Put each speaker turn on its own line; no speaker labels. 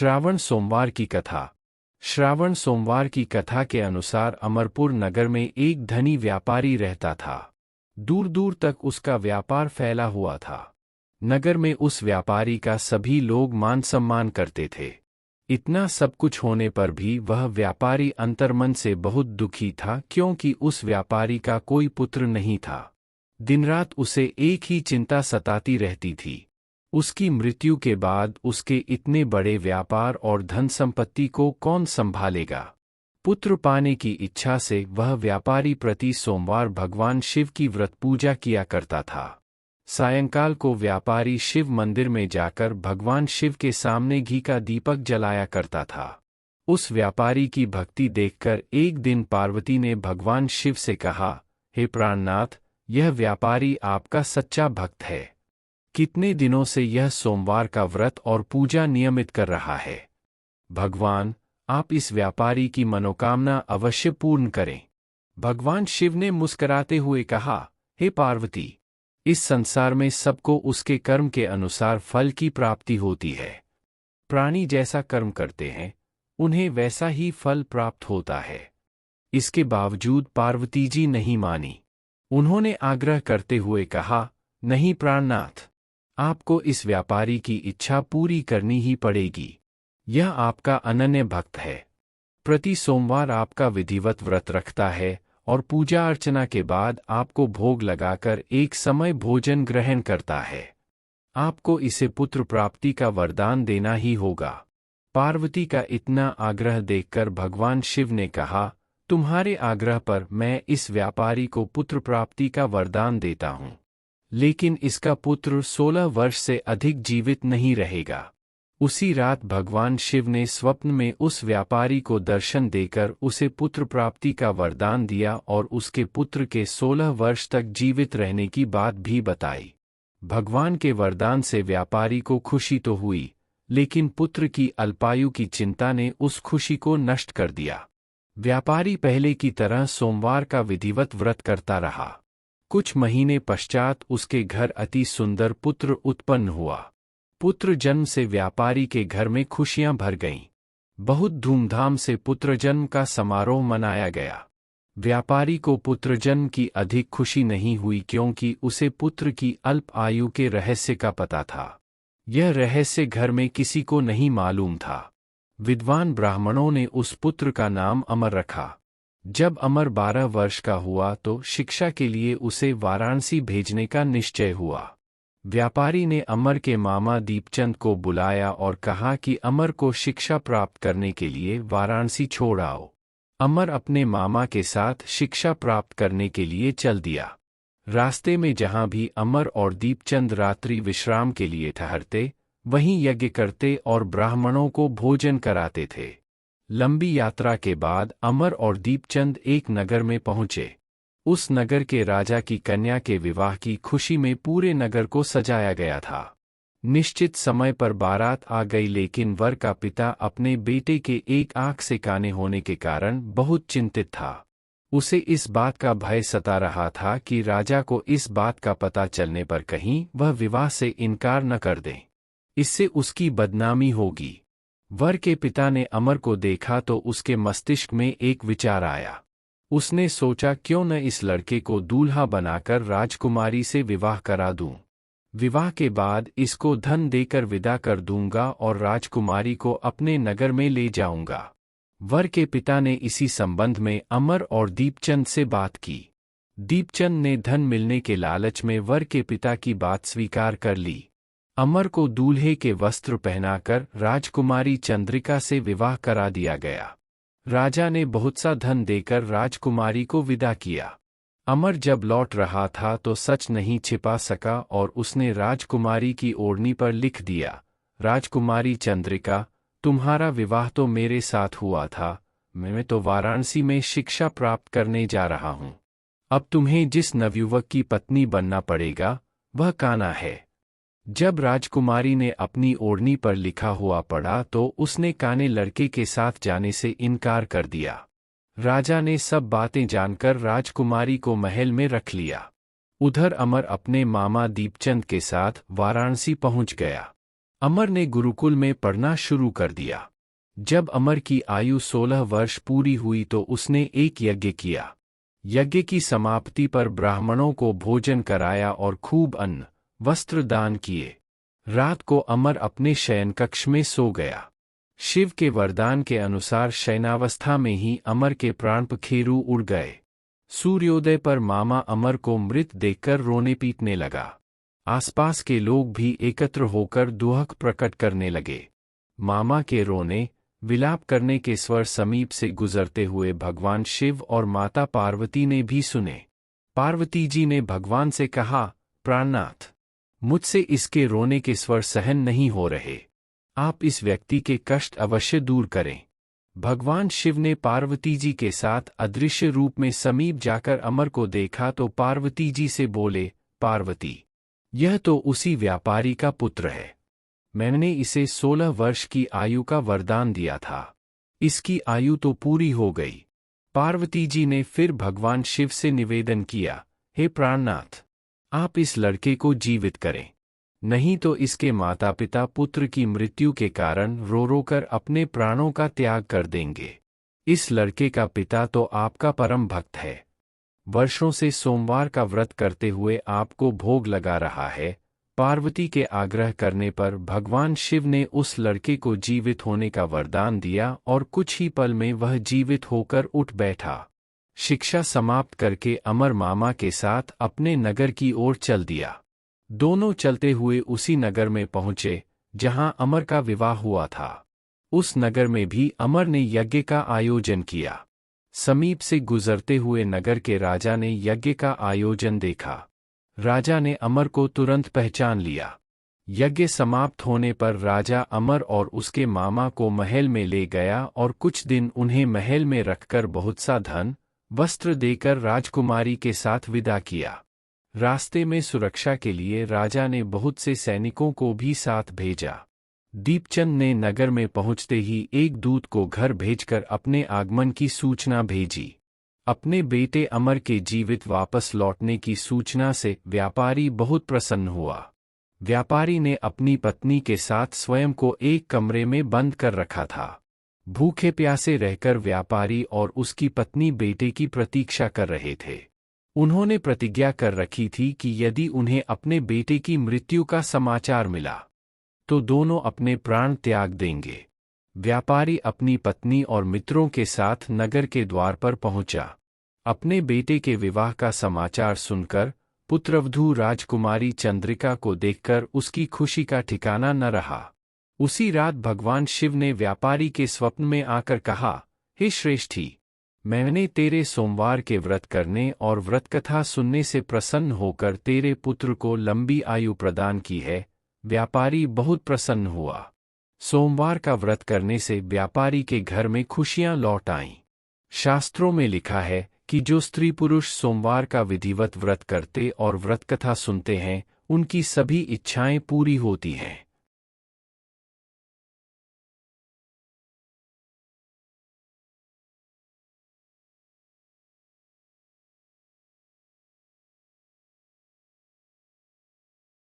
श्रावण सोमवार की कथा। श्रावण सोमवार की कथा के अनुसार अमरपुर नगर में एक धनी व्यापारी रहता था। दूर दूर तक उसका व्यापार फैला हुआ था। नगर में उस व्यापारी का सभी लोग मान सम्मान करते थे। इतना सब कुछ होने पर भी वह व्यापारी अंतर्मन से बहुत दुखी था, क्योंकि उस व्यापारी का कोई पुत्र नहीं था। दिन रात उसे एक ही चिंता सताती रहती थी। उसकी मृत्यु के बाद उसके इतने बड़े व्यापार और धन संपत्ति को कौन संभालेगा। पुत्र पाने की इच्छा से वह व्यापारी प्रति सोमवार भगवान शिव की व्रत पूजा किया करता था। सायंकाल को व्यापारी शिव मंदिर में जाकर भगवान शिव के सामने घी का दीपक जलाया करता था। उस व्यापारी की भक्ति देखकर एक दिन पार्वती ने भगवान शिव से कहा, हे प्राणनाथ, यह व्यापारी आपका सच्चा भक्त है। कितने दिनों से यह सोमवार का व्रत और पूजा नियमित कर रहा है। भगवान, आप इस व्यापारी की मनोकामना अवश्य पूर्ण करें। भगवान शिव ने मुस्कुराते हुए कहा, हे पार्वती, इस संसार में सबको उसके कर्म के अनुसार फल की प्राप्ति होती है। प्राणी जैसा कर्म करते हैं, उन्हें वैसा ही फल प्राप्त होता है। इसके बावजूद पार्वती जी नहीं मानी। उन्होंने आग्रह करते हुए कहा, नहीं प्राणनाथ, आपको इस व्यापारी की इच्छा पूरी करनी ही पड़ेगी। यह आपका अनन्य भक्त है। प्रति सोमवार आपका विधिवत व्रत रखता है और पूजा अर्चना के बाद आपको भोग लगाकर एक समय भोजन ग्रहण करता है। आपको इसे पुत्र प्राप्ति का वरदान देना ही होगा। पार्वती का इतना आग्रह देखकर भगवान शिव ने कहा, तुम्हारे आग्रह पर मैं इस व्यापारी को पुत्र प्राप्ति का वरदान देता हूँ, लेकिन इसका पुत्र 16 वर्ष से अधिक जीवित नहीं रहेगा। उसी रात भगवान शिव ने स्वप्न में उस व्यापारी को दर्शन देकर उसे पुत्र प्राप्ति का वरदान दिया और उसके पुत्र के 16 वर्ष तक जीवित रहने की बात भी बताई। भगवान के वरदान से व्यापारी को खुशी तो हुई, लेकिन पुत्र की अल्पायु की चिंता ने उस खुशी को नष्ट कर दिया। व्यापारी पहले की तरह सोमवार का विधिवत व्रत करता रहा। कुछ महीने पश्चात उसके घर अति सुंदर पुत्र उत्पन्न हुआ। पुत्र जन्म से व्यापारी के घर में खुशियां भर गईं। बहुत धूमधाम से पुत्र जन्म का समारोह मनाया गया। व्यापारी को पुत्र जन्म की अधिक खुशी नहीं हुई, क्योंकि उसे पुत्र की अल्प आयु के रहस्य का पता था। यह रहस्य घर में किसी को नहीं मालूम था। विद्वान ब्राह्मणों ने उस पुत्र का नाम अमर रखा। जब अमर 12 वर्ष का हुआ तो शिक्षा के लिए उसे वाराणसी भेजने का निश्चय हुआ। व्यापारी ने अमर के मामा दीपचंद को बुलाया और कहा कि अमर को शिक्षा प्राप्त करने के लिए वाराणसी छोड़ आओ। अमर अपने मामा के साथ शिक्षा प्राप्त करने के लिए चल दिया। रास्ते में जहां भी अमर और दीपचंद रात्रि विश्राम के लिए ठहरते, वहीं यज्ञ करते और ब्राह्मणों को भोजन कराते थे। लंबी यात्रा के बाद अमर और दीपचंद एक नगर में पहुंचे। उस नगर के राजा की कन्या के विवाह की खुशी में पूरे नगर को सजाया गया था। निश्चित समय पर बारात आ गई, लेकिन वर का पिता अपने बेटे के एक आंख से काने होने के कारण बहुत चिंतित था। उसे इस बात का भय सता रहा था कि राजा को इस बात का पता चलने पर कहीं वह विवाह से इनकार न कर दें। इससे उसकी बदनामी होगी। वर के पिता ने अमर को देखा तो उसके मस्तिष्क में एक विचार आया। उसने सोचा, क्यों न इस लड़के को दूल्हा बनाकर राजकुमारी से विवाह करा दूं। विवाह के बाद इसको धन देकर विदा कर दूंगा और राजकुमारी को अपने नगर में ले जाऊंगा। वर के पिता ने इसी संबंध में अमर और दीपचंद से बात की। दीपचंद ने धन मिलने के लालच में वर के पिता की बात स्वीकार कर ली। अमर को दूल्हे के वस्त्र पहनाकर राजकुमारी चंद्रिका से विवाह करा दिया गया। राजा ने बहुत सा धन देकर राजकुमारी को विदा किया। अमर जब लौट रहा था तो सच नहीं छिपा सका और उसने राजकुमारी की ओढ़नी पर लिख दिया, राजकुमारी चंद्रिका, तुम्हारा विवाह तो मेरे साथ हुआ था, मैं तो वाराणसी में शिक्षा प्राप्त करने जा रहा हूँ। अब तुम्हें जिस नवयुवक की पत्नी बनना पड़ेगा वह कान्हा है। जब राजकुमारी ने अपनी ओढ़नी पर लिखा हुआ पढ़ा तो उसने काने लड़के के साथ जाने से इनकार कर दिया। राजा ने सब बातें जानकर राजकुमारी को महल में रख लिया। उधर अमर अपने मामा दीपचंद के साथ वाराणसी पहुंच गया। अमर ने गुरुकुल में पढ़ना शुरू कर दिया। जब अमर की आयु 16 वर्ष पूरी हुई तो उसने एक यज्ञ किया। यज्ञ की समाप्ति पर ब्राह्मणों को भोजन कराया और खूब अन्न वस्त्र दान किए। रात को अमर अपने शयन कक्ष में सो गया। शिव के वरदान के अनुसार शयनावस्था में ही अमर के प्राण पखेरु उड़ गए। सूर्योदय पर मामा अमर को मृत देखकर रोने पीटने लगा। आसपास के लोग भी एकत्र होकर दुहक प्रकट करने लगे। मामा के रोने विलाप करने के स्वर समीप से गुजरते हुए भगवान शिव और माता पार्वती ने भी सुने। पार्वती जी ने भगवान से कहा, प्राणनाथ, मुझसे इसके रोने के स्वर सहन नहीं हो रहे। आप इस व्यक्ति के कष्ट अवश्य दूर करें। भगवान शिव ने पार्वती जी के साथ अदृश्य रूप में समीप जाकर अमर को देखा तो पार्वती जी से बोले, पार्वती, यह तो उसी व्यापारी का पुत्र है। मैंने इसे 16 वर्ष की आयु का वरदान दिया था। इसकी आयु तो पूरी हो गई। पार्वती जी ने फिर भगवान शिव से निवेदन किया, हे प्राणनाथ, आप इस लड़के को जीवित करें, नहीं तो इसके माता पिता पुत्र की मृत्यु के कारण रो रो कर अपने प्राणों का त्याग कर देंगे। इस लड़के का पिता तो आपका परम भक्त है, वर्षों से सोमवार का व्रत करते हुए आपको भोग लगा रहा है। पार्वती के आग्रह करने पर भगवान शिव ने उस लड़के को जीवित होने का वरदान दिया और कुछ ही पल में वह जीवित होकर उठ बैठा। शिक्षा समाप्त करके अमर मामा के साथ अपने नगर की ओर चल दिया। दोनों चलते हुए उसी नगर में पहुंचे जहां अमर का विवाह हुआ था। उस नगर में भी अमर ने यज्ञ का आयोजन किया। समीप से गुजरते हुए नगर के राजा ने यज्ञ का आयोजन देखा। राजा ने अमर को तुरंत पहचान लिया। यज्ञ समाप्त होने पर राजा अमर और उसके मामा को महल में ले गया और कुछ दिन उन्हें महल में रखकर बहुत सा धन वस्त्र देकर राजकुमारी के साथ विदा किया। रास्ते में सुरक्षा के लिए राजा ने बहुत से सैनिकों को भी साथ भेजा। दीपचंद ने नगर में पहुंचते ही एक दूत को घर भेजकर अपने आगमन की सूचना भेजी। अपने बेटे अमर के जीवित वापस लौटने की सूचना से व्यापारी बहुत प्रसन्न हुआ। व्यापारी ने अपनी पत्नी के साथ स्वयं को एक कमरे में बंद कर रखा था। भूखे प्यासे रहकर व्यापारी और उसकी पत्नी बेटे की प्रतीक्षा कर रहे थे। उन्होंने प्रतिज्ञा कर रखी थी कि यदि उन्हें अपने बेटे की मृत्यु का समाचार मिला तो दोनों अपने प्राण त्याग देंगे। व्यापारी अपनी पत्नी और मित्रों के साथ नगर के द्वार पर पहुंचा। अपने बेटे के विवाह का समाचार सुनकर पुत्रवधू राजकुमारी चंद्रिका को देखकर उसकी खुशी का ठिकाना न रहा। उसी रात भगवान शिव ने व्यापारी के स्वप्न में आकर कहा, हे श्रेष्ठी, मैंने तेरे सोमवार के व्रत करने और व्रतकथा सुनने से प्रसन्न होकर तेरे पुत्र को लंबी आयु प्रदान की है। व्यापारी बहुत प्रसन्न हुआ। सोमवार का व्रत करने से व्यापारी के घर में खुशियां लौट आईं। शास्त्रों में लिखा है कि जो स्त्री पुरुष सोमवार का विधिवत व्रत करते और व्रतकथा सुनते हैं, उनकी सभी इच्छाएं पूरी होती हैं।